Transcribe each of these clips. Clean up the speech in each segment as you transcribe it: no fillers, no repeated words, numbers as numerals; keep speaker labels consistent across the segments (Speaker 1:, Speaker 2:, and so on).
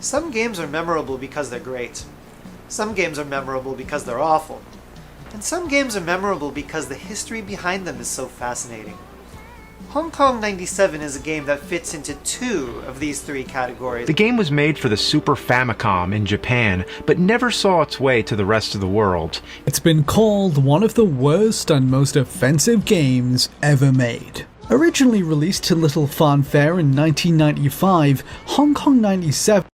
Speaker 1: Some games are memorable because they're great. Some games are memorable because they're awful. And some games are memorable because the history behind them is so fascinating. Hong Kong 97 is a game that fits into two of these three categories.
Speaker 2: The game was made for the Super Famicom in Japan, but never saw its way to the rest of the world.
Speaker 3: It's been called one of the worst and most offensive games ever made. Originally released to little fanfare in 1995, Hong Kong 97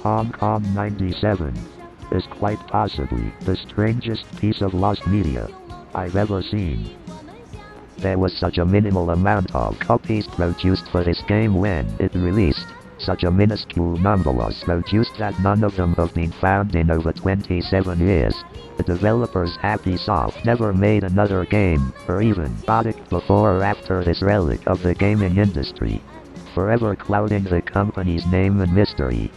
Speaker 4: Hong Kong 97 is quite possibly the strangest piece of lost media I've ever seen. There was such a minimal amount of copies produced for this game when it released. Such a minuscule number was produced that none of them have been found in over 27 years. The developers Happy Soft never made another game, or even bought it before or after this relic of the gaming industry, forever clouding the company's name and mystery.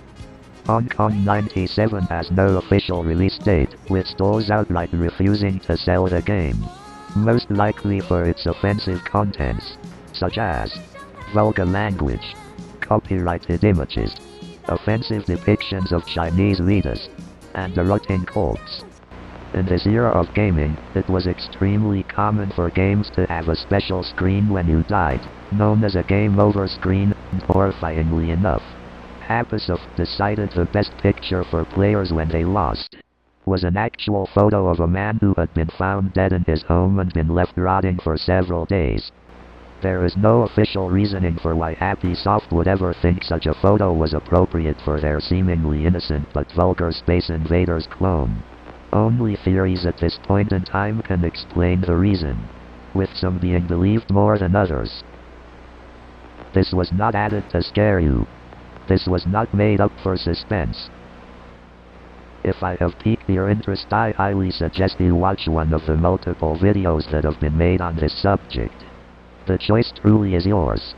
Speaker 4: Hong Kong 97 has no official release date, with stores outright refusing to sell the game. Most likely for its offensive contents, such as vulgar language, copyrighted images, offensive depictions of Chinese leaders, and erotic cults. In this era of gaming, it was extremely common for games to have a special screen when you died, known as a game over screen, and horrifyingly enough, Happysoft decided the best picture for players when they lost was an actual photo of a man who had been found dead in his home and been left rotting for several days. There is no official reasoning for why Happysoft would ever think such a photo was appropriate for their seemingly innocent but vulgar Space Invaders clone. Only theories at this point in time can explain the reason, with some being believed more than others. This was not added to scare you. This was not made up for suspense. If I have piqued your interest, I highly suggest you watch one of the multiple videos that have been made on this subject. The choice truly is yours.